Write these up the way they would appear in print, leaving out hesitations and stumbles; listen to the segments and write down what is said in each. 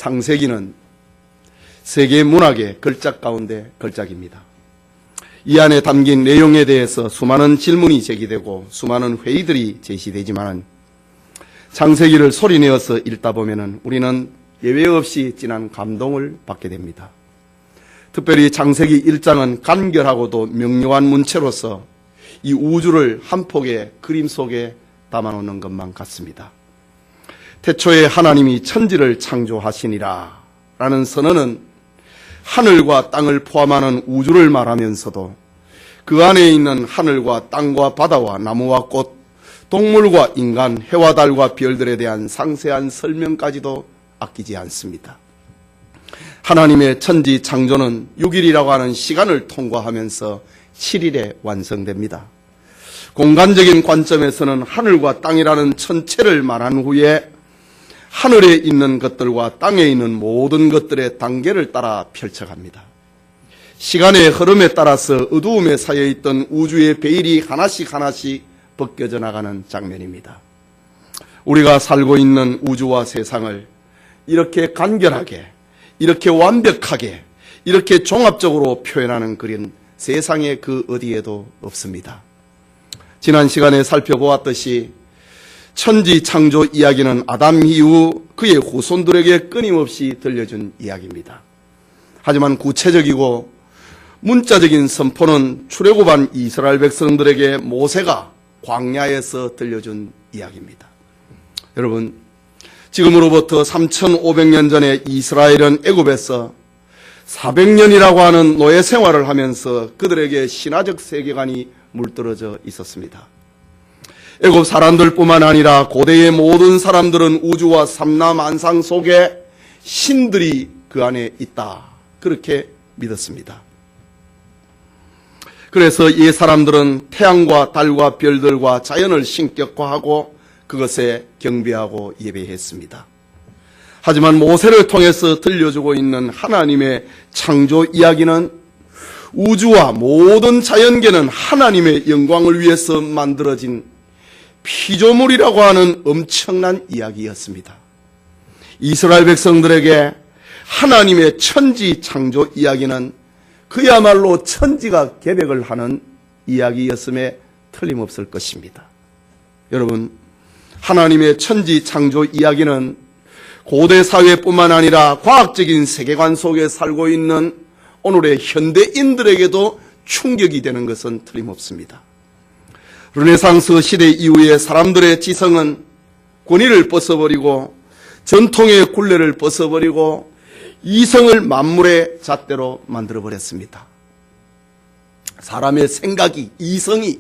창세기는 세계 문학의 걸작 가운데 걸작입니다. 이 안에 담긴 내용에 대해서 수많은 질문이 제기되고 수많은 회의들이 제시되지만 창세기를 소리내어서 읽다 보면 우리는 예외 없이 진한 감동을 받게 됩니다. 특별히 창세기 1장은 간결하고도 명료한 문체로서 이 우주를 한 폭의 그림 속에 담아놓는 것만 같습니다. 태초에 하나님이 천지를 창조하시니라 라는 선언은 하늘과 땅을 포함하는 우주를 말하면서도 그 안에 있는 하늘과 땅과 바다와 나무와 꽃, 동물과 인간, 해와 달과 별들에 대한 상세한 설명까지도 아끼지 않습니다. 하나님의 천지 창조는 6일이라고 하는 시간을 통과하면서 7일에 완성됩니다. 공간적인 관점에서는 하늘과 땅이라는 천체를 말한 후에 하늘에 있는 것들과 땅에 있는 모든 것들의 단계를 따라 펼쳐갑니다. 시간의 흐름에 따라서 어두움에 쌓여있던 우주의 베일이 하나씩 벗겨져 나가는 장면입니다. 우리가 살고 있는 우주와 세상을 이렇게 간결하게, 이렇게 완벽하게, 이렇게 종합적으로 표현하는 그림 세상에 그 어디에도 없습니다. 지난 시간에 살펴보았듯이 천지 창조 이야기는 아담 이후 그의 후손들에게 끊임없이 들려준 이야기입니다. 하지만 구체적이고 문자적인 선포는 출애굽한 이스라엘 백성들에게 모세가 광야에서 들려준 이야기입니다. 여러분, 지금으로부터 3,500년 전에 이스라엘은 애굽에서 400년이라고 하는 노예 생활을 하면서 그들에게 신화적 세계관이 물들어져 있었습니다. 애굽 사람들뿐만 아니라 고대의 모든 사람들은 우주와 삼라만상 속에 신들이 그 안에 있다, 그렇게 믿었습니다. 그래서 이 사람들은 태양과 달과 별들과 자연을 신격화하고 그것에 경배하고 예배했습니다. 하지만 모세를 통해서 들려주고 있는 하나님의 창조 이야기는 우주와 모든 자연계는 하나님의 영광을 위해서 만들어진 피조물이라고 하는 엄청난 이야기였습니다. 이스라엘 백성들에게 하나님의 천지 창조 이야기는 그야말로 천지가 계획을 하는 이야기였음에 틀림없을 것입니다. 여러분, 하나님의 천지 창조 이야기는 고대 사회뿐만 아니라 과학적인 세계관 속에 살고 있는 오늘의 현대인들에게도 충격이 되는 것은 틀림없습니다. 르네상스 시대 이후에 사람들의 지성은 권위를 벗어버리고 전통의 굴레를 벗어버리고 이성을 만물의 잣대로 만들어버렸습니다. 사람의 생각이, 이성이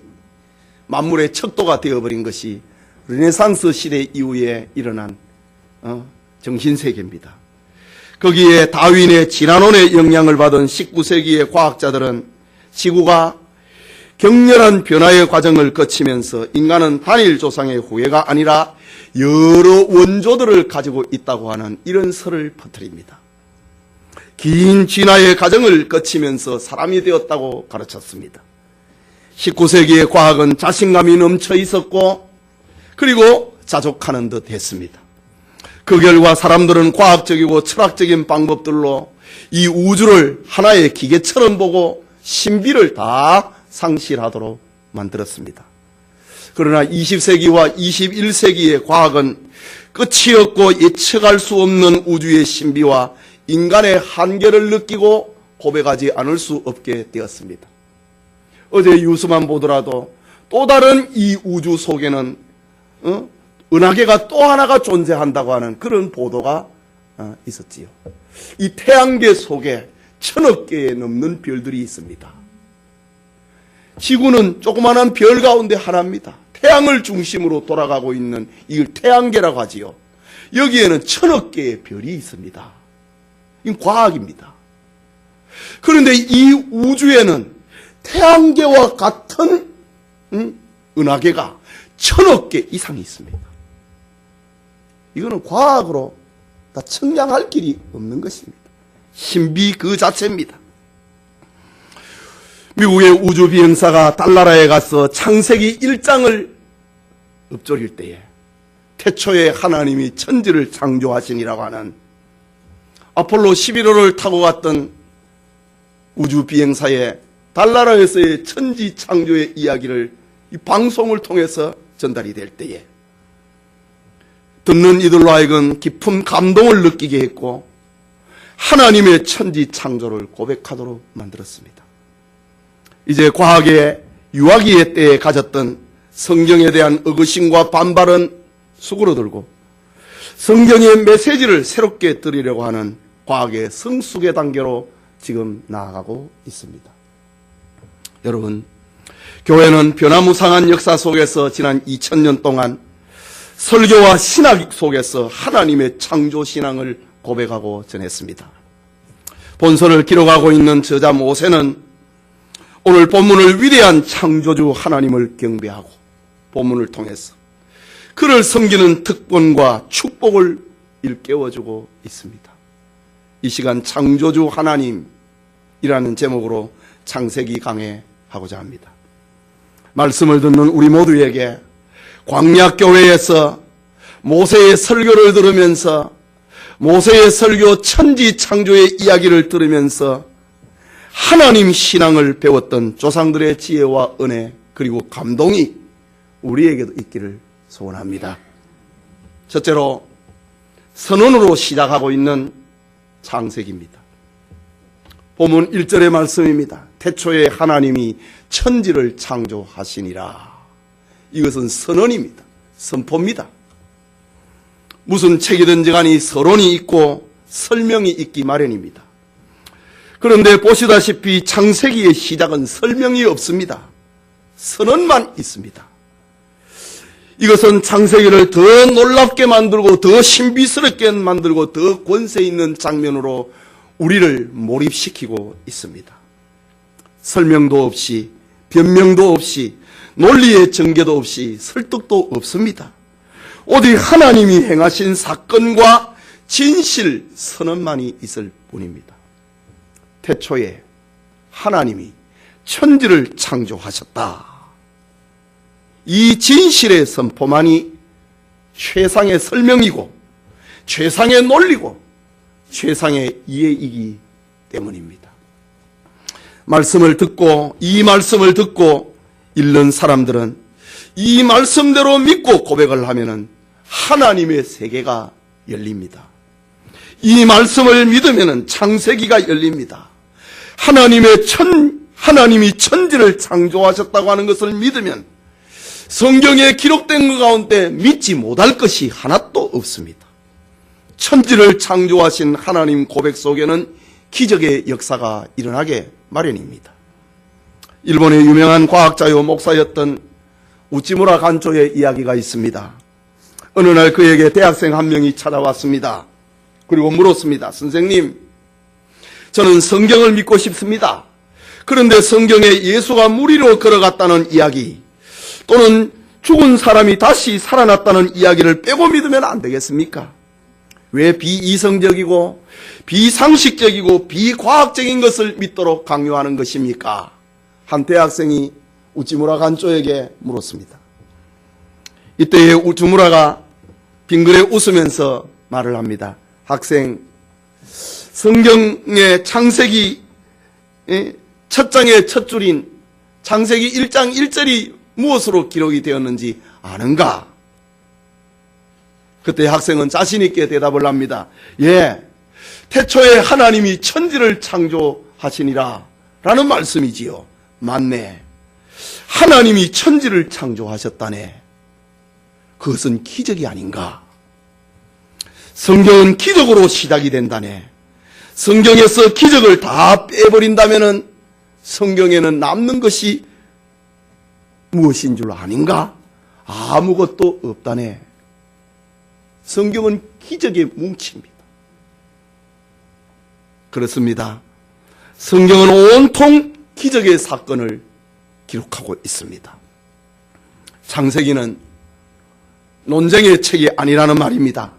만물의 척도가 되어버린 것이 르네상스 시대 이후에 일어난 정신세계입니다. 거기에 다윈의 진화론의 영향을 받은 19세기의 과학자들은 지구가 격렬한 변화의 과정을 거치면서 인간은 단일 조상의 후예가 아니라 여러 원조들을 가지고 있다고 하는 이런 설을 퍼뜨립니다. 긴 진화의 과정을 거치면서 사람이 되었다고 가르쳤습니다. 19세기의 과학은 자신감이 넘쳐 있었고 그리고 자족하는 듯 했습니다. 그 결과 사람들은 과학적이고 철학적인 방법들로 이 우주를 하나의 기계처럼 보고 신비를 다 상실하도록 만들었습니다. 그러나 20세기와 21세기의 과학은 끝이 없고 예측할 수 없는 우주의 신비와 인간의 한계를 느끼고 고백하지 않을 수 없게 되었습니다. 어제 뉴스만 보더라도 또 다른 이 우주 속에는 은하계가 또 하나가 존재한다고 하는 그런 보도가 있었지요. 이 태양계 속에 1000억 개에 넘는 별들이 있습니다. 지구는 조그마한 별 가운데 하나입니다. 태양을 중심으로 돌아가고 있는 이걸 태양계라고 하지요. 여기에는 1000억 개의 별이 있습니다. 이건 과학입니다. 그런데 이 우주에는 태양계와 같은 은하계가 1000억 개 이상이 있습니다. 이거는 과학으로 다 측량할 길이 없는 것입니다. 신비 그 자체입니다. 미국의 우주비행사가 달나라에 가서 창세기 1장을 읊조릴 때에 태초에 하나님이 천지를 창조하시니라고 하는 아폴로 11호를 타고 갔던 우주 비행사의 달나라에서의 천지 창조의 이야기를 이 방송을 통해서 전달이 될 때에 듣는 이들로 하여금 깊은 감동을 느끼게 했고 하나님의 천지 창조를 고백하도록 만들었습니다. 이제 과학의 유아기의 때에 가졌던 성경에 대한 의구심과 반발은 수그러들고 성경의 메시지를 새롭게 드리려고 하는 과학의 성숙의 단계로 지금 나아가고 있습니다. 여러분, 교회는 변화무쌍한 역사 속에서 지난 2000년 동안 설교와 신학 속에서 하나님의 창조신앙을 고백하고 전했습니다. 본서를 기록하고 있는 저자 모세는 오늘 본문을 위대한 창조주 하나님을 경배하고 본문을 통해서 그를 섬기는 특권과 축복을 일깨워주고 있습니다. 이 시간 창조주 하나님이라는 제목으로 창세기 강해하고자 합니다. 말씀을 듣는 우리 모두에게 광야교회에서 모세의 설교를 들으면서 모세의 설교 천지 창조의 이야기를 들으면서 하나님 신앙을 배웠던 조상들의 지혜와 은혜 그리고 감동이 우리에게도 있기를 소원합니다. 첫째로 선언으로 시작하고 있는 창세기입니다. 본문 1절의 말씀입니다. 태초에 하나님이 천지를 창조하시니라. 이것은 선언입니다. 선포입니다. 무슨 책이든지 간에 서론이 있고 설명이 있기 마련입니다. 그런데 보시다시피 창세기의 시작은 설명이 없습니다. 선언만 있습니다. 이것은 창세기를 더 놀랍게 만들고 더 신비스럽게 만들고 더 권세 있는 장면으로 우리를 몰입시키고 있습니다. 설명도 없이 변명도 없이 논리의 전개도 없이 설득도 없습니다. 오직 하나님이 행하신 사건과 진실 선언만이 있을 뿐입니다. 태초에 하나님이 천지를 창조하셨다. 이 진실의 선포만이 최상의 설명이고 최상의 논리고 최상의 이해이기 때문입니다. 말씀을 듣고 이 말씀을 듣고 읽는 사람들은 이 말씀대로 믿고 고백을 하면은 하나님의 세계가 열립니다. 이 말씀을 믿으면은 창세기가 열립니다. 하나님이 천지를 창조하셨다고 하는 것을 믿으면 성경에 기록된 것 가운데 믿지 못할 것이 하나도 없습니다. 천지를 창조하신 하나님 고백 속에는 기적의 역사가 일어나게 마련입니다. 일본의 유명한 과학자요 목사였던 우찌무라 간초의 이야기가 있습니다. 어느 날 그에게 대학생 한 명이 찾아왔습니다. 그리고 물었습니다. 선생님, 저는 성경을 믿고 싶습니다. 그런데 성경에 예수가 물 위로 걸어갔다는 이야기 또는 죽은 사람이 다시 살아났다는 이야기를 빼고 믿으면 안 되겠습니까? 왜 비이성적이고 비상식적이고 비과학적인 것을 믿도록 강요하는 것입니까? 한 대학생이 우찌무라 간초에게 물었습니다. 이때에 우찌무라가 빙그레 웃으면서 말을 합니다. 학생, 성경의 창세기 첫 장의 첫 줄인 창세기 1장 1절이 무엇으로 기록이 되었는지 아는가? 그때 학생은 자신 있게 대답을 합니다. 예, 태초에 하나님이 천지를 창조하시니라 라는 말씀이지요. 맞네. 하나님이 천지를 창조하셨다네. 그것은 기적이 아닌가? 성경은 기적으로 시작이 된다네. 성경에서 기적을 다 빼버린다면은 성경에는 남는 것이 무엇인 줄 아닌가? 아무것도 없다네. 성경은 기적의 뭉치입니다. 그렇습니다. 성경은 온통 기적의 사건을 기록하고 있습니다. 창세기는 논쟁의 책이 아니라는 말입니다.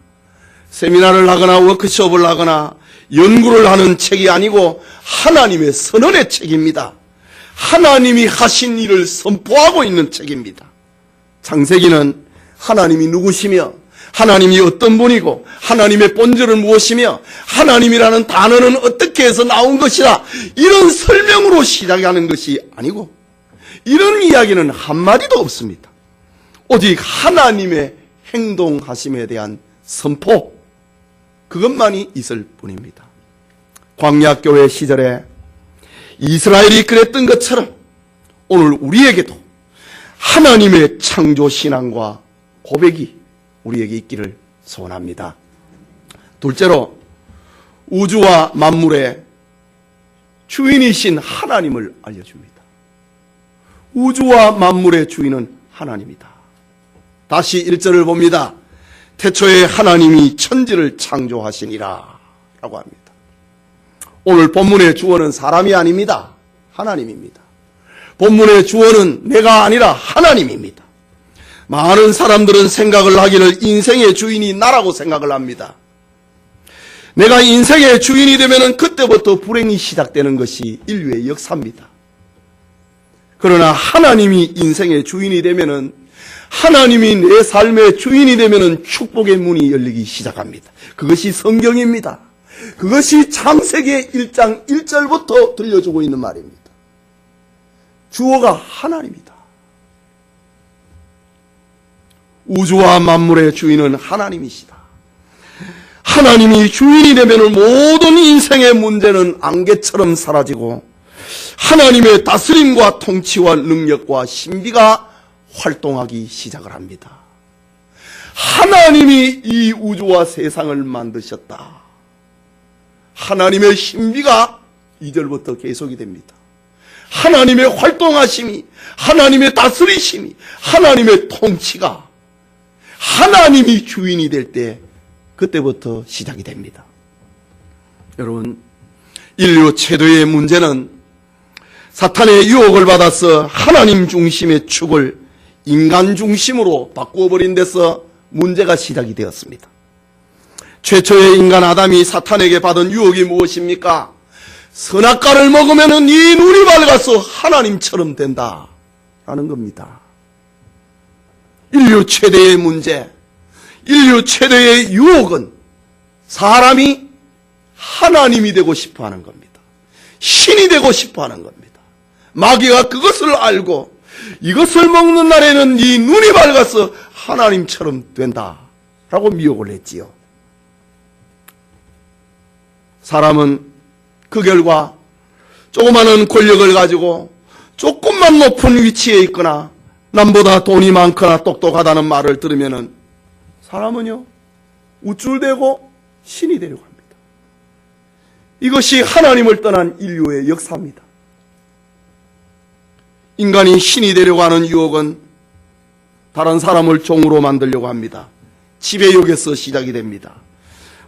세미나를 하거나 워크숍을 하거나 연구를 하는 책이 아니고 하나님의 선언의 책입니다. 하나님이 하신 일을 선포하고 있는 책입니다. 창세기는 하나님이 누구시며 하나님이 어떤 분이고 하나님의 본질은 무엇이며 하나님이라는 단어는 어떻게 해서 나온 것이다, 이런 설명으로 시작하는 것이 아니고 이런 이야기는 한마디도 없습니다. 오직 하나님의 행동하심에 대한 선포, 그것만이 있을 뿐입니다. 광야교회 시절에 이스라엘이 그랬던 것처럼 오늘 우리에게도 하나님의 창조신앙과 고백이 우리에게 있기를 소원합니다. 둘째로, 우주와 만물의 주인이신 하나님을 알려줍니다. 우주와 만물의 주인은 하나님이다. 다시 1절을 봅니다. 태초에 하나님이 천지를 창조하시니라 라고 합니다. 오늘 본문의 주어는 사람이 아닙니다. 하나님입니다. 본문의 주어는 내가 아니라 하나님입니다. 많은 사람들은 생각을 하기를 인생의 주인이 나라고 생각을 합니다. 내가 인생의 주인이 되면 그때부터 불행이 시작되는 것이 인류의 역사입니다. 그러나 하나님이 인생의 주인이 되면, 하나님이 내 삶의 주인이 되면 축복의 문이 열리기 시작합니다. 그것이 성경입니다. 그것이 창세기 1장 1절부터 들려주고 있는 말입니다. 주어가 하나님이다. 우주와 만물의 주인은 하나님이시다. 하나님이 주인이 되면 모든 인생의 문제는 안개처럼 사라지고 하나님의 다스림과 통치와 능력과 신비가 활동하기 시작을 합니다. 하나님이 이 우주와 세상을 만드셨다. 하나님의 신비가 2절부터 계속이 됩니다. 하나님의 활동하심이, 하나님의 다스리심이, 하나님의 통치가 하나님이 주인이 될 때 그때부터 시작이 됩니다. 여러분, 인류 최대의 문제는 사탄의 유혹을 받아서 하나님 중심의 축을 인간 중심으로 바꾸어버린 데서 문제가 시작이 되었습니다. 최초의 인간 아담이 사탄에게 받은 유혹이 무엇입니까? 선악과를 먹으면 네 눈이 밝아서 하나님처럼 된다 라는 겁니다. 인류 최대의 문제, 인류 최대의 유혹은 사람이 하나님이 되고 싶어하는 겁니다. 신이 되고 싶어하는 겁니다. 마귀가 그것을 알고 이것을 먹는 날에는 네 눈이 밝아서 하나님처럼 된다라고 미혹을 했지요. 사람은 그 결과 조그마한 권력을 가지고 조금만 높은 위치에 있거나 남보다 돈이 많거나 똑똑하다는 말을 들으면 사람은요 우쭐대고 신이 되려고 합니다. 이것이 하나님을 떠난 인류의 역사입니다. 인간이 신이 되려고 하는 유혹은 다른 사람을 종으로 만들려고 합니다. 지배욕에서 시작이 됩니다.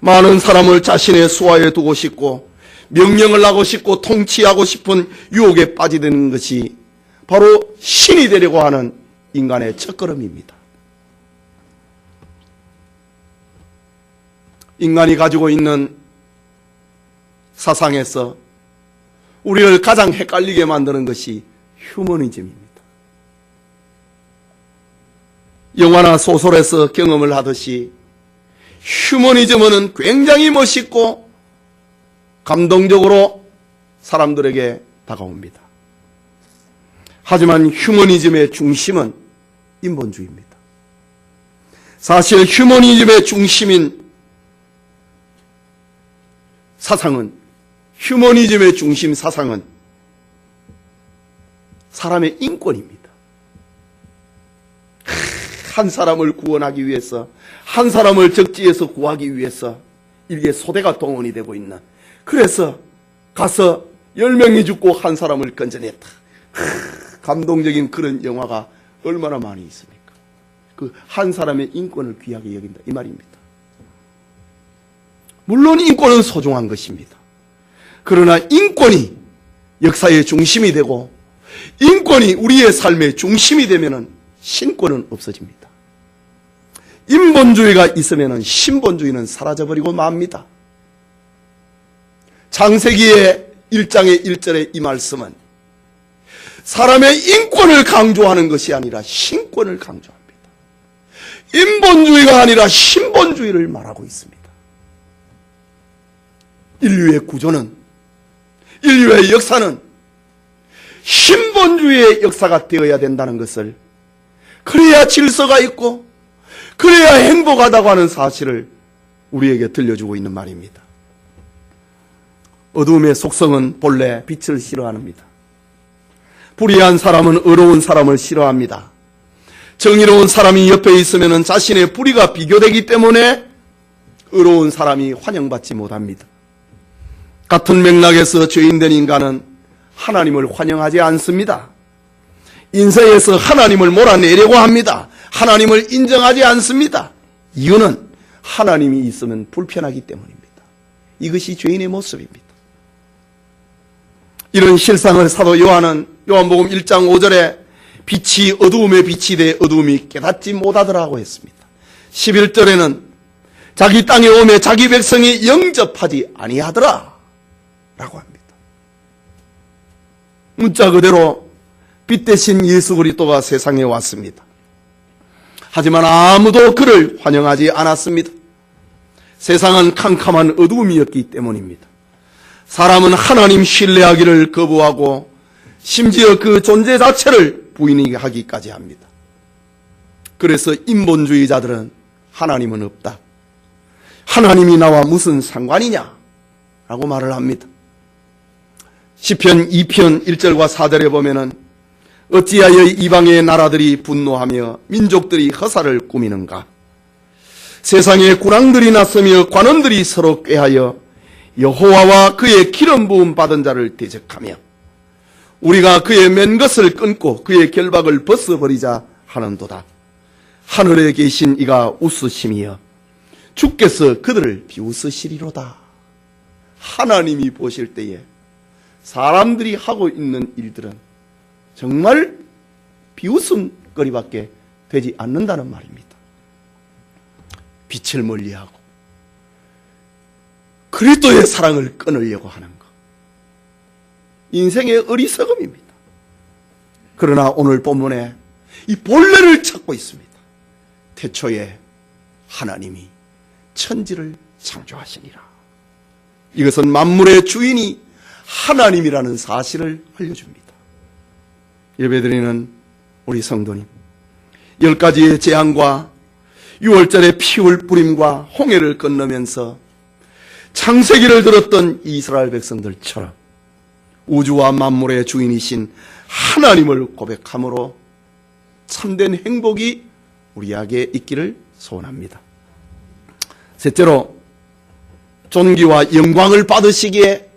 많은 사람을 자신의 수하에 두고 싶고 명령을 하고 싶고 통치하고 싶은 유혹에 빠지는 것이 바로 신이 되려고 하는 인간의 첫걸음입니다. 인간이 가지고 있는 사상에서 우리를 가장 헷갈리게 만드는 것이 휴머니즘입니다. 영화나 소설에서 경험을 하듯이 휴머니즘은 굉장히 멋있고 감동적으로 사람들에게 다가옵니다. 하지만 휴머니즘의 중심은 인본주의입니다. 사실 휴머니즘의 중심인 사상은, 휴머니즘의 중심 사상은 사람의 인권입니다. 한 사람을 구원하기 위해서, 한 사람을 적지에서 구하기 위해서 이게 소대가 동원이 되고 있는, 그래서 가서 10명이 죽고 한 사람을 건져냈다. 감동적인 그런 영화가 얼마나 많이 있습니까? 그 한 사람의 인권을 귀하게 여긴다 이 말입니다. 물론 인권은 소중한 것입니다. 그러나 인권이 역사의 중심이 되고 인권이 우리의 삶의 중심이 되면 신권은 없어집니다. 인본주의가 있으면 신본주의는 사라져버리고 맙니다. 창세기의 1장의 1절의 이 말씀은 사람의 인권을 강조하는 것이 아니라 신권을 강조합니다. 인본주의가 아니라 신본주의를 말하고 있습니다. 인류의 구조는, 인류의 역사는 신본주의의 역사가 되어야 된다는 것을, 그래야 질서가 있고 그래야 행복하다고 하는 사실을 우리에게 들려주고 있는 말입니다. 어두움의 속성은 본래 빛을 싫어합니다. 불의한 사람은 의로운 사람을 싫어합니다. 정의로운 사람이 옆에 있으면 자신의 불의가 비교되기 때문에 의로운 사람이 환영받지 못합니다. 같은 맥락에서 죄인된 인간은 하나님을 환영하지 않습니다. 인생에서 하나님을 몰아내려고 합니다. 하나님을 인정하지 않습니다. 이유는 하나님이 있으면 불편하기 때문입니다. 이것이 죄인의 모습입니다. 이런 실상을 사도 요한은 요한복음 1장 5절에 빛이 어두움에 빛이 돼 어두움이 깨닫지 못하더라고 했습니다. 11절에는 자기 땅에 오매 자기 백성이 영접하지 아니하더라 라고 합니다. 문자 그대로 빛 대신 예수 그리스도가 세상에 왔습니다. 하지만 아무도 그를 환영하지 않았습니다. 세상은 캄캄한 어두움이었기 때문입니다. 사람은 하나님 신뢰하기를 거부하고 심지어 그 존재 자체를 부인하기까지 합니다. 그래서 인본주의자들은 하나님은 없다, 하나님이 나와 무슨 상관이냐 라고 말을 합니다. 시편 2편 1절과 4절에 보면은 어찌하여 이방의 나라들이 분노하며 민족들이 허사를 꾸미는가. 세상에 군왕들이 났으며 관원들이 서로 꾀하여 여호와와 그의 기름 부음 받은 자를 대적하며 우리가 그의 맨 것을 끊고 그의 결박을 벗어버리자 하는도다. 하늘에 계신 이가 웃으심이여 주께서 그들을 비웃으시리로다. 하나님이 보실 때에 사람들이 하고 있는 일들은 정말 비웃음거리밖에 되지 않는다는 말입니다. 빛을 멀리하고 그리스도의 사랑을 끊으려고 하는 것, 인생의 어리석음입니다. 그러나 오늘 본문에 이 본래를 찾고 있습니다. 태초에 하나님이 천지를 창조하시니라. 이것은 만물의 주인이 하나님이라는 사실을 알려줍니다. 예배드리는 우리 성도님, 10가지의 재앙과 6월절의 피울 뿌림과 홍해를 건너면서 창세기를 들었던 이스라엘 백성들처럼 우주와 만물의 주인이신 하나님을 고백함으로 참된 행복이 우리에게 있기를 소원합니다. 셋째로, 존귀와 영광을 받으시기에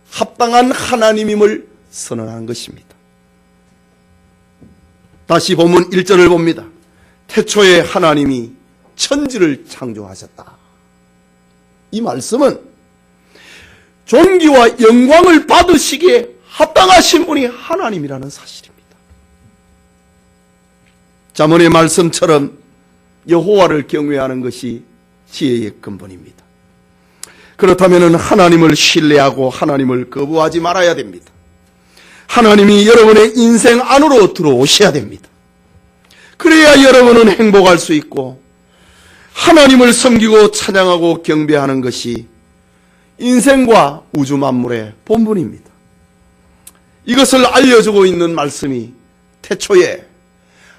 합당한 하나님임을 선언하는 것입니다. 다시 본문 1절을 봅니다. 태초에 하나님이 천지를 창조하셨다. 이 말씀은 존귀와 영광을 받으시기에 합당하신 분이 하나님이라는 사실입니다. 잠언의 말씀처럼 여호와를 경외하는 것이 지혜의 근본입니다. 그렇다면 하나님을 신뢰하고 하나님을 거부하지 말아야 됩니다. 하나님이 여러분의 인생 안으로 들어오셔야 됩니다. 그래야 여러분은 행복할 수 있고 하나님을 섬기고 찬양하고 경배하는 것이 인생과 우주 만물의 본분입니다. 이것을 알려주고 있는 말씀이 태초에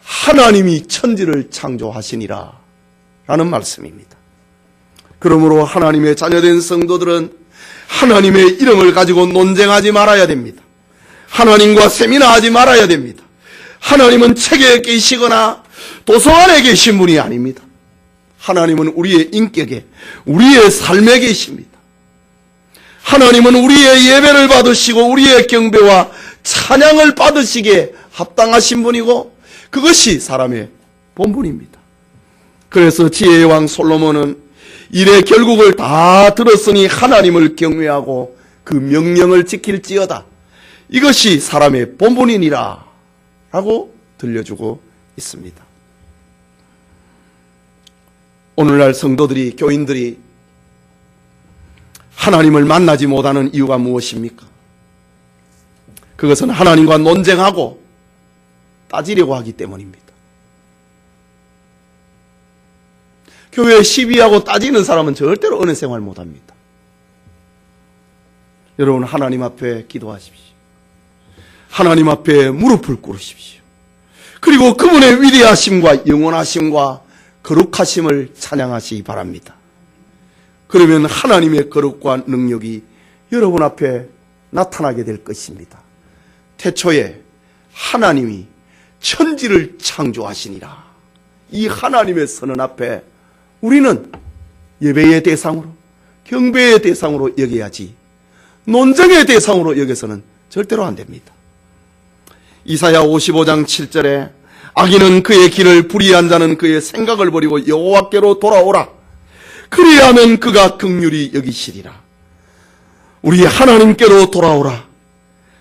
하나님이 천지를 창조하시니라 라는 말씀입니다. 그러므로 하나님의 자녀된 성도들은 하나님의 이름을 가지고 논쟁하지 말아야 됩니다. 하나님과 세미나하지 말아야 됩니다. 하나님은 책에 계시거나 도서관에 계신 분이 아닙니다. 하나님은 우리의 인격에, 우리의 삶에 계십니다. 하나님은 우리의 예배를 받으시고 우리의 경배와 찬양을 받으시기에 합당하신 분이고 그것이 사람의 본분입니다. 그래서 지혜의 왕 솔로몬은 일의 결국을 다 들었으니 하나님을 경외하고 그 명령을 지킬지어다. 이것이 사람의 본분이니라 라고 들려주고 있습니다. 오늘날 성도들이, 교인들이 하나님을 만나지 못하는 이유가 무엇입니까? 그것은 하나님과 논쟁하고 따지려고 하기 때문입니다. 교회 시비하고 따지는 사람은 절대로 은혜 생활 못합니다. 여러분, 하나님 앞에 기도하십시오. 하나님 앞에 무릎을 꿇으십시오. 그리고 그분의 위대하심과 영원하심과 거룩하심을 찬양하시기 바랍니다. 그러면 하나님의 거룩과 능력이 여러분 앞에 나타나게 될 것입니다. 태초에 하나님이 천지를 창조하시니라. 이 하나님의 선언 앞에 우리는 예배의 대상으로, 경배의 대상으로 여겨야지 논쟁의 대상으로 여겨서는 절대로 안 됩니다. 이사야 55장 7절에 악인은 그의 길을 불의한 자는 그의 생각을 버리고 여호와께로 돌아오라. 그리하면 그가 긍휼히 여기시리라. 우리 하나님께로 돌아오라.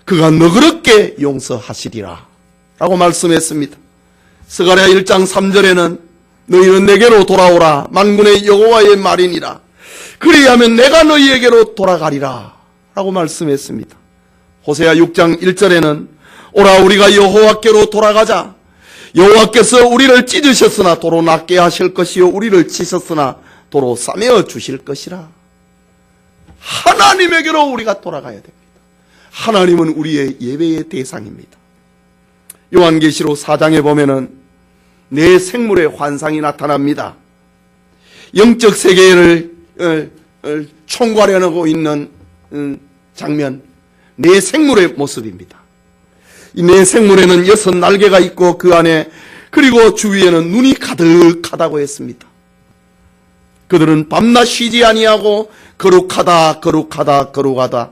그가 너그럽게 용서하시리라 라고 말씀했습니다. 스가랴 1장 3절에는 너희는 내게로 돌아오라. 만군의 여호와의 말이니라. 그리하면 내가 너희에게로 돌아가리라 라고 말씀했습니다. 호세아 6장 1절에는 오라 우리가 여호와께로 돌아가자. 여호와께서 우리를 찢으셨으나 도로 낫게 하실 것이요 우리를 치셨으나 도로 싸매어 주실 것이라. 하나님에게로 우리가 돌아가야 됩니다. 하나님은 우리의 예배의 대상입니다. 요한계시록 4장에 보면은 내 생물의 환상이 나타납니다. 영적 세계를 총괄해내고 있는 장면, 내 생물의 모습입니다. 이 내 생물에는 6날개가 있고 그 안에 그리고 주위에는 눈이 가득하다고 했습니다. 그들은 밤낮 쉬지 아니하고 거룩하다 거룩하다 거룩하다.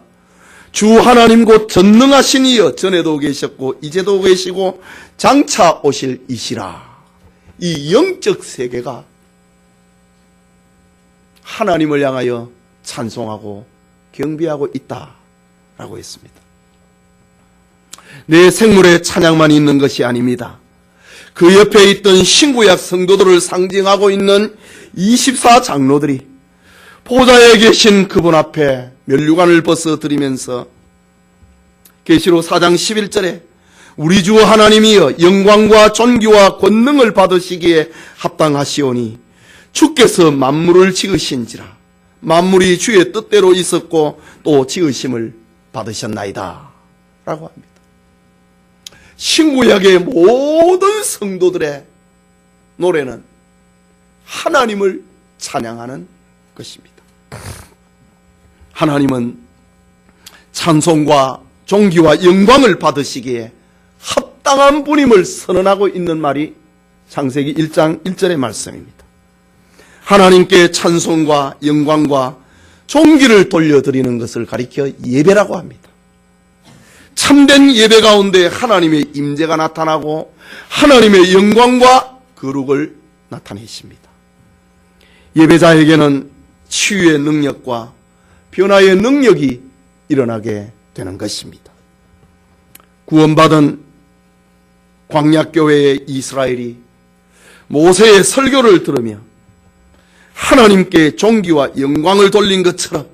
주 하나님 곧 전능하신 이여 전에도 계셨고 이제도 계시고 장차 오실 이시라. 이 영적 세계가 하나님을 향하여 찬송하고 경배하고 있다라고 했습니다. 내 생물의 찬양만 있는 것이 아닙니다. 그 옆에 있던 신구약 성도들을 상징하고 있는 24장로들이 보좌에 계신 그분 앞에 면류관을 벗어드리면서 계시록 4장 11절에 우리 주 하나님이여 영광과 존귀와 권능을 받으시기에 합당하시오니 주께서 만물을 지으신지라. 만물이 주의 뜻대로 있었고 또 지으심을 받으셨나이다 라고 합니다. 신구약의 모든 성도들의 노래는 하나님을 찬양하는 것입니다. 하나님은 찬송과 존귀와 영광을 받으시기에 합당한 분임을 선언하고 있는 말이 창세기 1장 1절의 말씀입니다. 하나님께 찬송과 영광과 존귀를 돌려드리는 것을 가리켜 예배라고 합니다. 참된 예배 가운데 하나님의 임재가 나타나고 하나님의 영광과 거룩을 나타내십니다. 예배자에게는 치유의 능력과 변화의 능력이 일어나게 되는 것입니다. 구원받은 광야교회의 이스라엘이 모세의 설교를 들으며 하나님께 존귀와 영광을 돌린 것처럼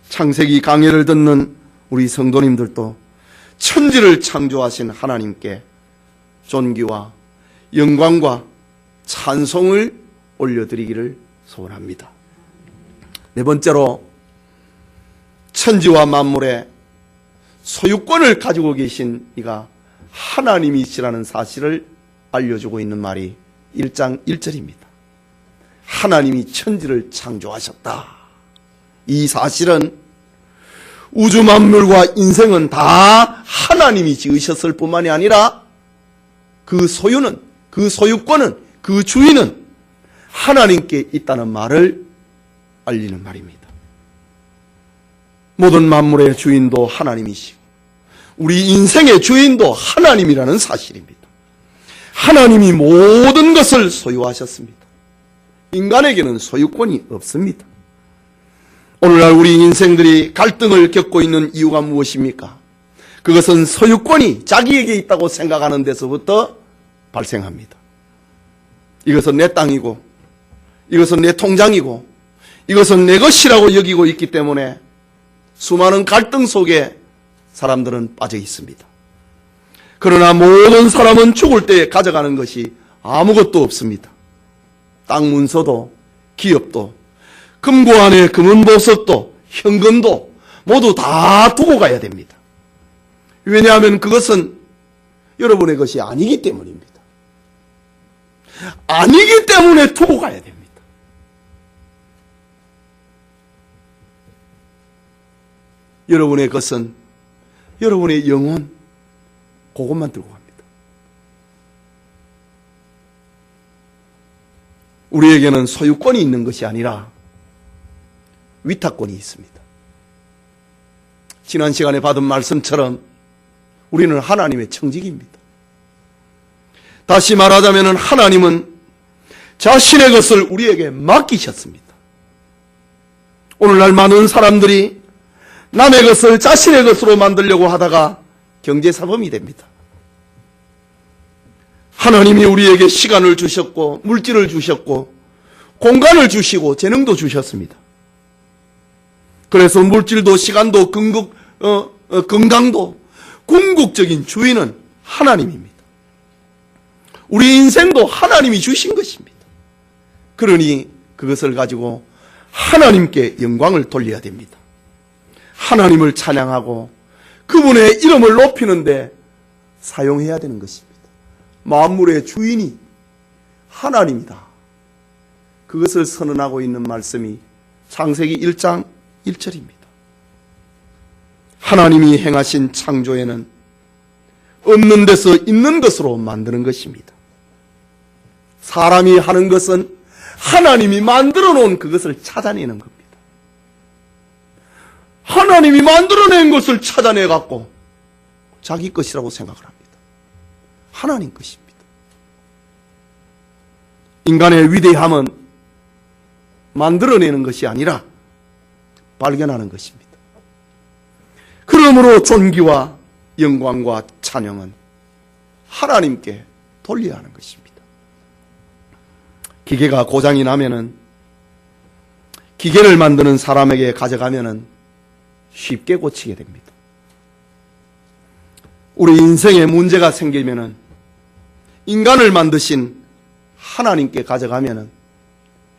창세기 강해를 듣는 우리 성도님들도 천지를 창조하신 하나님께 존귀와 영광과 찬송을 올려드리기를 소원합니다. 네 번째로 천지와 만물의 소유권을 가지고 계신 이가 하나님이시라는 사실을 알려주고 있는 말이 1장 1절입니다. 하나님이 천지를 창조하셨다. 이 사실은 우주 만물과 인생은 다 하나님이 지으셨을 뿐만이 아니라 그 소유는, 그 소유권은, 그 주인은 하나님께 있다는 말을 알리는 말입니다. 모든 만물의 주인도 하나님이시고 우리 인생의 주인도 하나님이라는 사실입니다. 하나님이 모든 것을 소유하셨습니다. 인간에게는 소유권이 없습니다. 오늘날 우리 인생들이 갈등을 겪고 있는 이유가 무엇입니까? 그것은 소유권이 자기에게 있다고 생각하는 데서부터 발생합니다. 이것은 내 땅이고 이것은 내 통장이고 이것은 내 것이라고 여기고 있기 때문에 수많은 갈등 속에 사람들은 빠져 있습니다. 그러나 모든 사람은 죽을 때 가져가는 것이 아무것도 없습니다. 땅 문서도 기업도 금고 안에 금은 보석도 현금도 모두 다 두고 가야 됩니다. 왜냐하면 그것은 여러분의 것이 아니기 때문입니다. 아니기 때문에 두고 가야 됩니다. 여러분의 것은 여러분의 영혼, 그것만 들고 갑니다. 우리에게는 소유권이 있는 것이 아니라 위탁권이 있습니다. 지난 시간에 받은 말씀처럼 우리는 하나님의 청직입니다. 다시 말하자면 하나님은 자신의 것을 우리에게 맡기셨습니다. 오늘날 많은 사람들이 남의 것을 자신의 것으로 만들려고 하다가 경제사범이 됩니다. 하나님이 우리에게 시간을 주셨고 물질을 주셨고 공간을 주시고 재능도 주셨습니다. 그래서 물질도 시간도 건강도 궁극적인 주인은 하나님입니다. 우리 인생도 하나님이 주신 것입니다. 그러니 그것을 가지고 하나님께 영광을 돌려야 됩니다. 하나님을 찬양하고 그분의 이름을 높이는데 사용해야 되는 것입니다. 만물의 주인이 하나님이다. 그것을 선언하고 있는 말씀이 창세기 1장 1절입니다. 하나님이 행하신 창조에는 없는 데서 있는 것으로 만드는 것입니다. 사람이 하는 것은 하나님이 만들어 놓은 그것을 찾아내는 겁니다. 하나님이 만들어낸 것을 찾아내 갖고 자기 것이라고 생각을 합니다. 하나님 것입니다. 인간의 위대함은 만들어내는 것이 아니라 발견하는 것입니다. 그러므로 존귀와 영광과 찬양은 하나님께 돌려야 하는 것입니다. 기계가 고장이 나면은 기계를 만드는 사람에게 가져가면은 쉽게 고치게 됩니다. 우리 인생에 문제가 생기면은 인간을 만드신 하나님께 가져가면은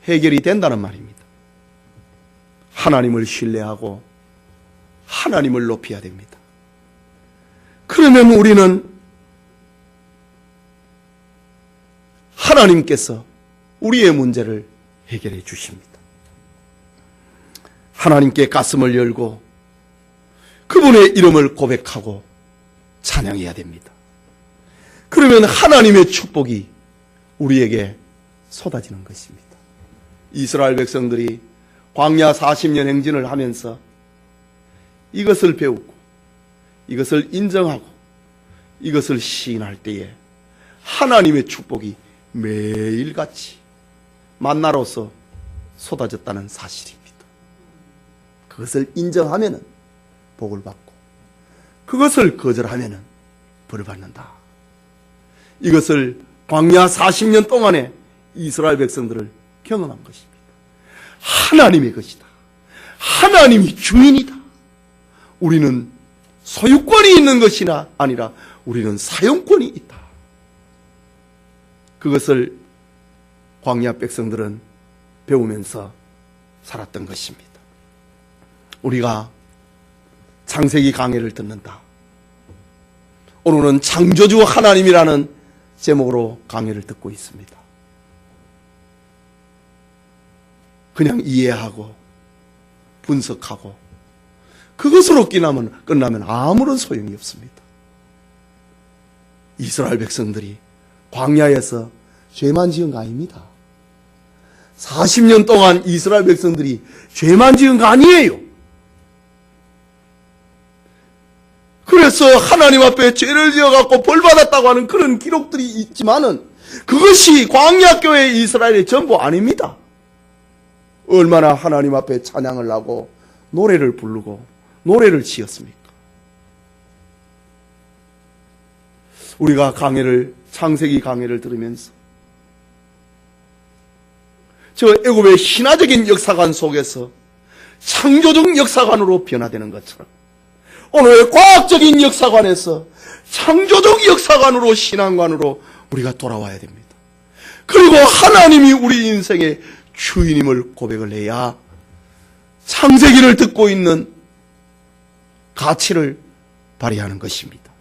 해결이 된다는 말입니다. 하나님을 신뢰하고 하나님을 높여야 됩니다. 그러면 우리는 하나님께서 우리의 문제를 해결해 주십니다. 하나님께 가슴을 열고 그분의 이름을 고백하고 찬양해야 됩니다. 그러면 하나님의 축복이 우리에게 쏟아지는 것입니다. 이스라엘 백성들이 광야 40년 행진을 하면서 이것을 배우고 이것을 인정하고 이것을 시인할 때에 하나님의 축복이 매일같이 만나로서 쏟아졌다는 사실입니다. 그것을 인정하면은 복을 받고 그것을 거절하면은 벌을 받는다. 이것을 광야 40년 동안에 이스라엘 백성들을 경험한 것입니다. 하나님의 것이다. 하나님이 주인이다. 우리는 소유권이 있는 것이 아니라 우리는 사용권이 있다. 그것을 광야 백성들은 배우면서 살았던 것입니다. 우리가 창세기 강해를 듣는다. 오늘은 창조주 하나님이라는 제목으로 강해를 듣고 있습니다. 그냥 이해하고 분석하고 그것으로 끝나면 아무런 소용이 없습니다. 이스라엘 백성들이 광야에서 죄만 지은 거 아닙니다. 40년 동안 이스라엘 백성들이 죄만 지은 거 아니에요. 그래서 하나님 앞에 죄를 지어갖고 벌받았다고 하는 그런 기록들이 있지만은 그것이 광야교회 이스라엘의 전부 아닙니다. 얼마나 하나님 앞에 찬양을 하고 노래를 부르고 노래를 지었습니까? 우리가 창세기 강해를 들으면서 저 애굽의 신화적인 역사관 속에서 창조적 역사관으로 변화되는 것처럼 오늘 과학적인 역사관에서 창조적 역사관으로 신앙관으로 우리가 돌아와야 됩니다. 그리고 하나님이 우리 인생의 주인임을 고백을 해야 창세기를 듣고 있는 가치를 발휘하는 것입니다.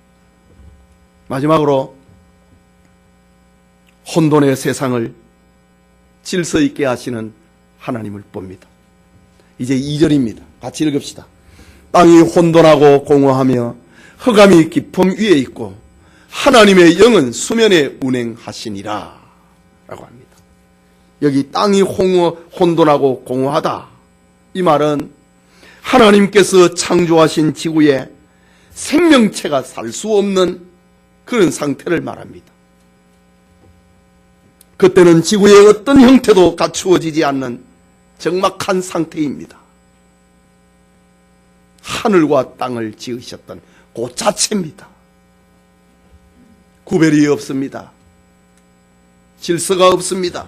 마지막으로 혼돈의 세상을 질서 있게 하시는 하나님을 봅니다. 이제 2절입니다. 같이 읽읍시다. 땅이 혼돈하고 공허하며 흑암이 깊음 위에 있고 하나님의 영은 수면에 운행하시니라 라고 합니다. 여기 땅이 혼돈하고 공허하다, 이 말은 하나님께서 창조하신 지구에 생명체가 살 수 없는 그런 상태를 말합니다. 그때는 지구의 어떤 형태도 갖추어지지 않는 적막한 상태입니다. 하늘과 땅을 지으셨던 그 자체입니다. 구별이 없습니다. 질서가 없습니다.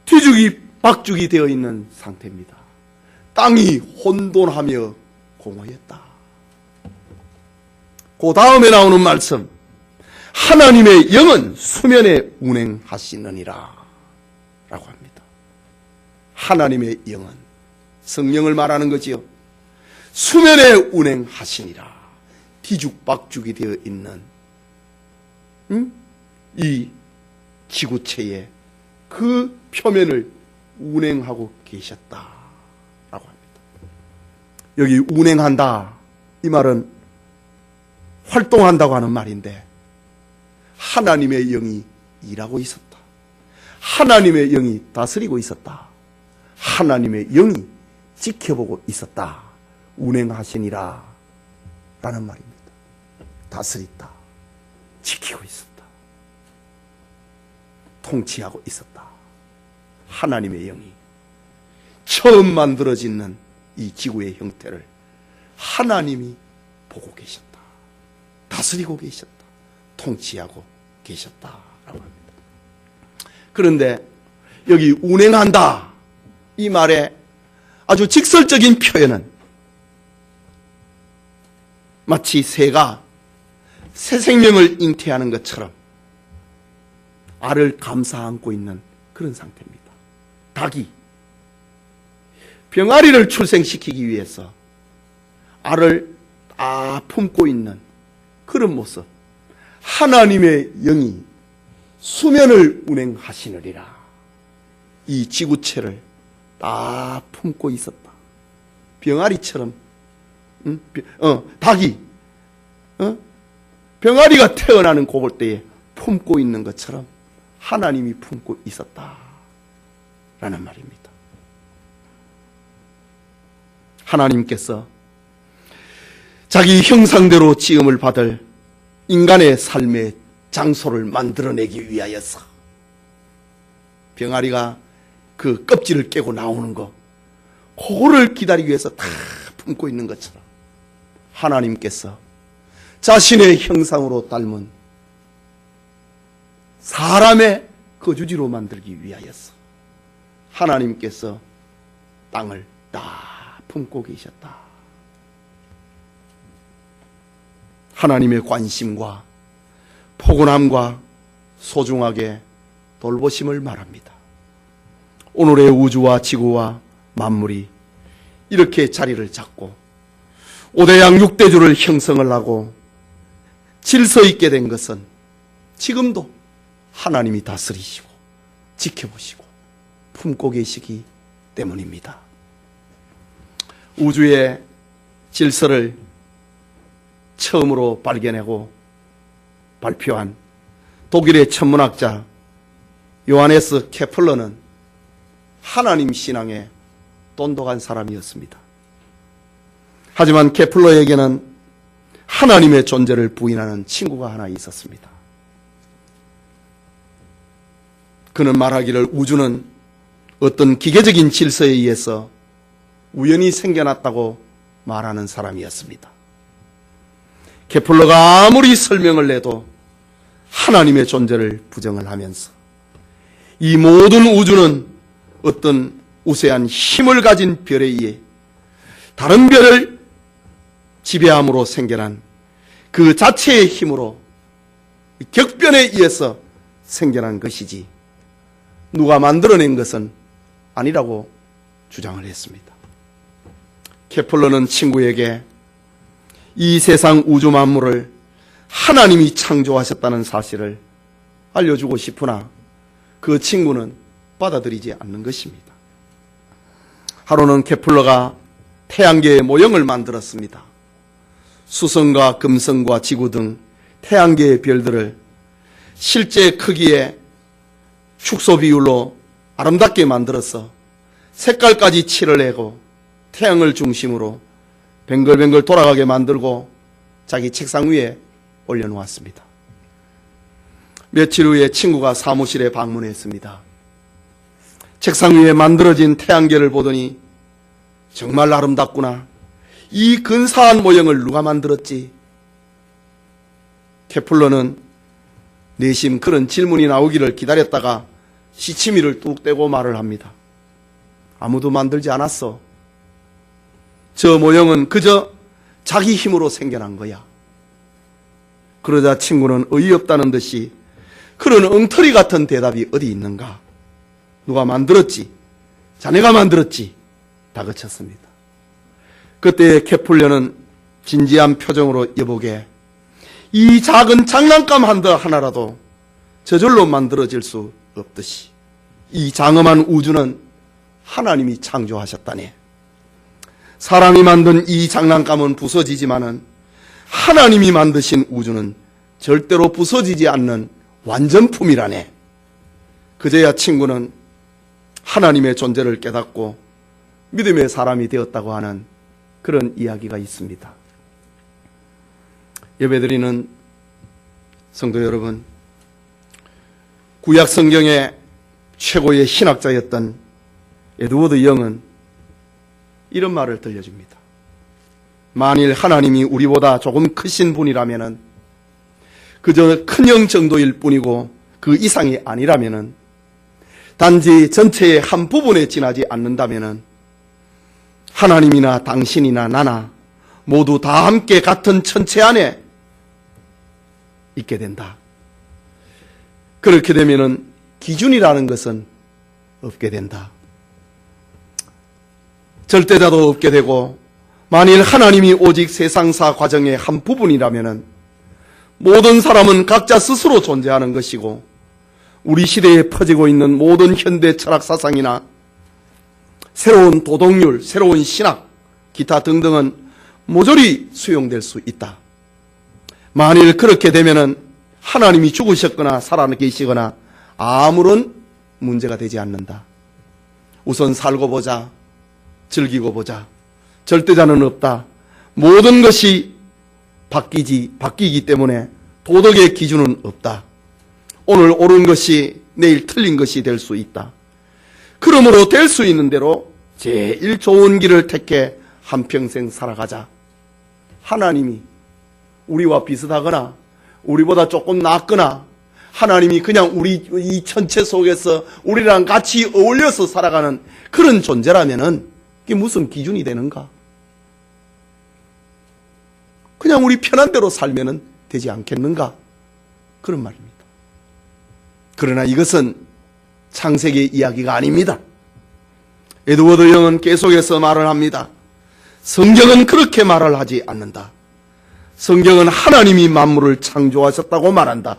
뒤죽이 박죽이 되어 있는 상태입니다. 땅이 혼돈하며 공허했다. 그 다음에 나오는 말씀, 하나님의 영은 수면에 운행하시느니라 라고 합니다. 하나님의 영은 성령을 말하는 거지요. 수면에 운행하시니라. 뒤죽박죽이 되어 있는 이 지구체의 그 표면을 운행하고 계셨다 라고 합니다. 여기 운행한다, 이 말은 활동한다고 하는 말인데 하나님의 영이 일하고 있었다. 하나님의 영이 다스리고 있었다. 하나님의 영이 지켜보고 있었다. 운행하시니라 라는 말입니다. 다스렸다. 지키고 있었다. 통치하고 있었다. 하나님의 영이 처음 만들어지는 이 지구의 형태를 하나님이 보고 계셨다. 다스리고 계셨다. 통치하고 계셨다라고 합니다. 그런데 여기 운행한다, 이 말에 아주 직설적인 표현은 마치 새가 새 생명을 잉태하는 것처럼 알을 감싸 안고 있는 그런 상태입니다. 닭이 병아리를 출생시키기 위해서 알을 다 품고 있는 그런 모습, 하나님의 영이 수면을 운행하시느니라. 이 지구체를 다 품고 있었다. 병아리처럼 닭이 병아리가 태어나는 그럴 때에 품고 있는 것처럼 하나님이 품고 있었다 라는 말입니다. 하나님께서 자기 형상대로 지음을 받을 인간의 삶의 장소를 만들어내기 위하여서 병아리가 그 껍질을 깨고 나오는 거, 그거를 기다리기 위해서 다 품고 있는 것처럼 하나님께서 자신의 형상으로 닮은 사람의 거주지로 만들기 위하여서 하나님께서 땅을 다 품고 계셨다. 하나님의 관심과 포근함과 소중하게 돌보심을 말합니다. 오늘의 우주와 지구와 만물이 이렇게 자리를 잡고 5대양 6대주를 형성을 하고 질서 있게 된 것은 지금도 하나님이 다스리시고 지켜보시고 품고 계시기 때문입니다. 우주의 질서를 처음으로 발견하고 발표한 독일의 천문학자 요하네스 케플러는 하나님 신앙에 돈독한 사람이었습니다. 하지만 케플러에게는 하나님의 존재를 부인하는 친구가 하나 있었습니다. 그는 말하기를 우주는 어떤 기계적인 질서에 의해서 우연히 생겨났다고 말하는 사람이었습니다. 케플러가 아무리 설명을 해도 하나님의 존재를 부정을 하면서 이 모든 우주는 어떤 우세한 힘을 가진 별에 의해 다른 별을 지배함으로 생겨난 그 자체의 힘으로 격변에 의해서 생겨난 것이지 누가 만들어낸 것은 아니라고 주장을 했습니다. 케플러는 친구에게 이 세상 우주 만물을 하나님이 창조하셨다는 사실을 알려주고 싶으나 그 친구는 받아들이지 않는 것입니다. 하루는 케플러가 태양계의 모형을 만들었습니다. 수성과 금성과 지구 등 태양계의 별들을 실제 크기의 축소 비율로 아름답게 만들어서 색깔까지 칠을 내고 태양을 중심으로 뱅글뱅글 돌아가게 만들고 자기 책상 위에 올려놓았습니다. 며칠 후에 친구가 사무실에 방문했습니다. 책상 위에 만들어진 태양계를 보더니 정말 아름답구나. 이 근사한 모형을 누가 만들었지? 케플러는 내심 그런 질문이 나오기를 기다렸다가 시치미를 뚝 떼고 말을 합니다. 아무도 만들지 않았어. 저 모형은 그저 자기 힘으로 생겨난 거야. 그러자 친구는 어이없다는 듯이 그런 엉터리 같은 대답이 어디 있는가? 누가 만들었지? 자네가 만들었지? 다그쳤습니다. 그때 케플러는 진지한 표정으로 여보게 이 작은 장난감 하나라도 저절로 만들어질 수 없듯이 이 장엄한 우주는 하나님이 창조하셨다니. 사람이 만든 이 장난감은 부서지지만은 하나님이 만드신 우주는 절대로 부서지지 않는 완전품이라네. 그제야 친구는 하나님의 존재를 깨닫고 믿음의 사람이 되었다고 하는 그런 이야기가 있습니다. 예배드리는 성도 여러분, 구약 성경의 최고의 신학자였던 에드워드 영은 이런 말을 들려줍니다. 만일 하나님이 우리보다 조금 크신 분이라면은 그저 큰형 정도일 뿐이고 그 이상이 아니라면은 단지 전체의 한 부분에 지나지 않는다면은 하나님이나 당신이나 나나 모두 다 함께 같은 천체 안에 있게 된다. 그렇게 되면은 기준이라는 것은 없게 된다. 절대자도 없게 되고 만일 하나님이 오직 세상사 과정의 한 부분이라면은 모든 사람은 각자 스스로 존재하는 것이고 우리 시대에 퍼지고 있는 모든 현대 철학 사상이나 새로운 도덕률, 새로운 신학, 기타 등등은 모조리 수용될 수 있다. 만일 그렇게 되면은 하나님이 죽으셨거나 살아계시거나 아무런 문제가 되지 않는다. 우선 살고 보자. 즐기고 보자. 절대자는 없다. 모든 것이 바뀌기 때문에 도덕의 기준은 없다. 오늘 옳은 것이 내일 틀린 것이 될 수 있다. 그러므로 될 수 있는 대로 제일 좋은 길을 택해 한평생 살아가자. 하나님이 우리와 비슷하거나 우리보다 조금 낫거나 하나님이 그냥 우리 이 천체 속에서 우리랑 같이 어울려서 살아가는 그런 존재라면은 그게 무슨 기준이 되는가? 그냥 우리 편한 대로 살면은 되지 않겠는가? 그런 말입니다. 그러나 이것은 창세기 이야기가 아닙니다. 에드워드 영은 계속해서 말을 합니다. 성경은 그렇게 말을 하지 않는다. 성경은 하나님이 만물을 창조하셨다고 말한다.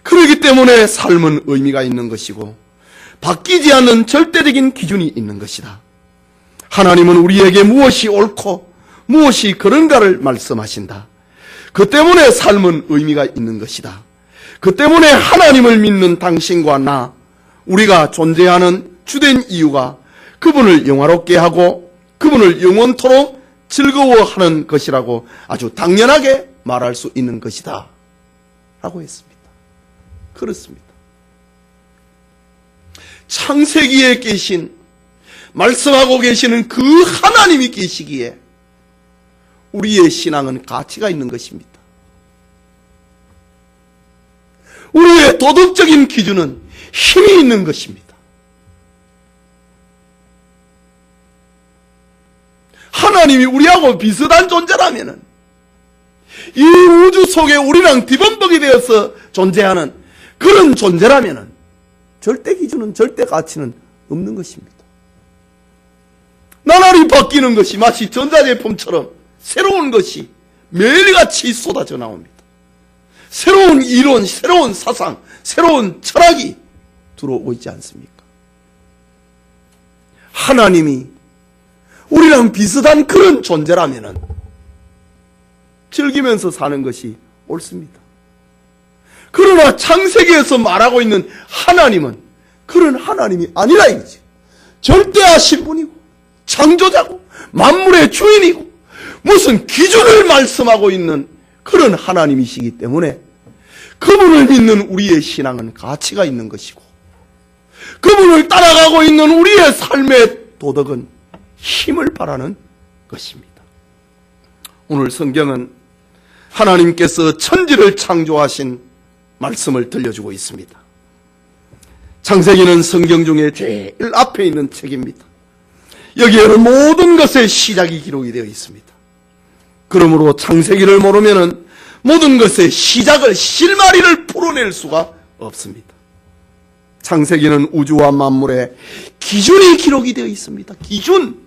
그렇기 때문에 삶은 의미가 있는 것이고 바뀌지 않는 절대적인 기준이 있는 것이다. 하나님은 우리에게 무엇이 옳고 무엇이 그런가를 말씀하신다. 그 때문에 삶은 의미가 있는 것이다. 그 때문에 하나님을 믿는 당신과 나, 우리가 존재하는 주된 이유가 그분을 영화롭게 하고 그분을 영원토록 즐거워하는 것이라고 아주 당연하게 말할 수 있는 것이다 라고 했습니다. 그렇습니다. 창세기에 계신 말씀하고 계시는 그 하나님이 계시기에 우리의 신앙은 가치가 있는 것입니다. 우리의 도덕적인 기준은 힘이 있는 것입니다. 하나님이 우리하고 비슷한 존재라면은 이 우주 속에 우리랑 뒤범벅이 되어서 존재하는 그런 존재라면은 절대 기준은, 절대 가치는 없는 것입니다. 나날이 바뀌는 것이 마치 전자제품처럼 새로운 것이 매일같이 쏟아져 나옵니다. 새로운 이론, 새로운 사상, 새로운 철학이 들어오고 있지 않습니까? 하나님이 우리랑 비슷한 그런 존재라면은 즐기면서 사는 것이 옳습니다. 그러나 창세기에서 말하고 있는 하나님은 그런 하나님이 아니라 이거죠. 절대하신 분이고 창조자고 만물의 주인이고 무슨 기준을 말씀하고 있는 그런 하나님이시기 때문에 그분을 믿는 우리의 신앙은 가치가 있는 것이고 그분을 따라가고 있는 우리의 삶의 도덕은 힘을 발하는 것입니다. 오늘 성경은 하나님께서 천지를 창조하신 말씀을 들려주고 있습니다. 창세기는 성경 중에 제일 앞에 있는 책입니다. 여기에는 모든 것의 시작이 기록이 되어 있습니다. 그러므로 창세기를 모르면 모든 것의 시작을, 실마리를 풀어낼 수가 없습니다. 창세기는 우주와 만물의 기준이 기록이 되어 있습니다. 기준.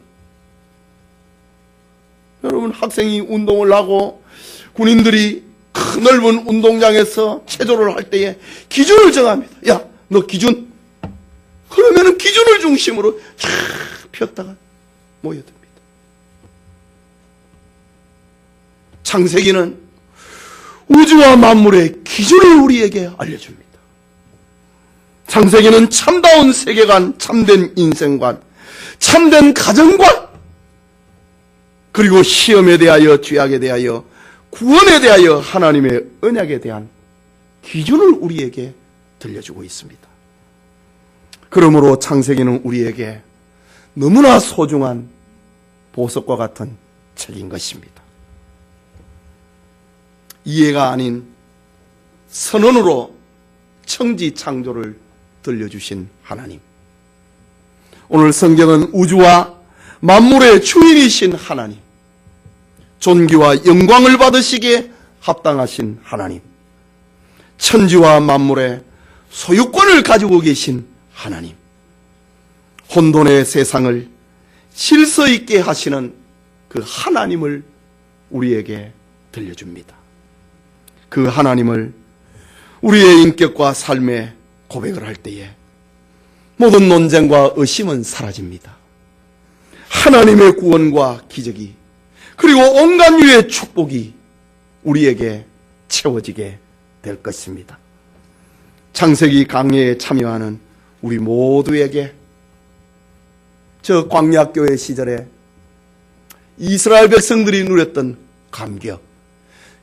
여러분, 학생이 운동을 하고 군인들이 큰 넓은 운동장에서 체조를 할 때에 기준을 정합니다. 야, 너 기준. 그러면은 기준을 중심으로 쫙 폈다가 모여듭니다. 창세기는 우주와 만물의 기준을 우리에게 알려줍니다. 창세기는 참다운 세계관, 참된 인생관, 참된 가정관, 그리고 시험에 대하여, 죄악에 대하여, 구원에 대하여 하나님의 언약에 대한 기준을 우리에게 들려주고 있습니다. 그러므로 창세기는 우리에게 너무나 소중한 보석과 같은 책인 것입니다. 이해가 아닌 선언으로 청지 창조를 들려주신 하나님. 오늘 성경은 우주와 만물의 주인이신 하나님, 존귀와 영광을 받으시기에 합당하신 하나님, 천지와 만물의 소유권을 가지고 계신 하나님, 혼돈의 세상을 질서 있게 하시는 그 하나님을 우리에게 들려줍니다. 그 하나님을 우리의 인격과 삶에 고백을 할 때에 모든 논쟁과 의심은 사라집니다. 하나님의 구원과 기적이, 그리고 온갖 유의 축복이 우리에게 채워지게 될 것입니다. 창세기 강해에 참여하는 우리 모두에게 저 광야교회 시절에 이스라엘 백성들이 누렸던 감격,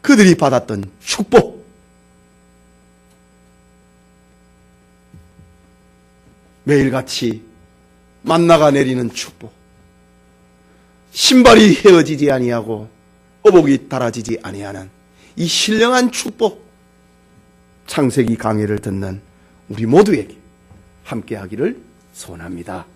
그들이 받았던 축복, 매일같이 만나가 내리는 축복, 신발이 헤어지지 아니하고 어복이 닳아지지 아니하는 이 신령한 축복, 창세기 강해를 듣는 우리 모두에게 함께하기를 소원합니다.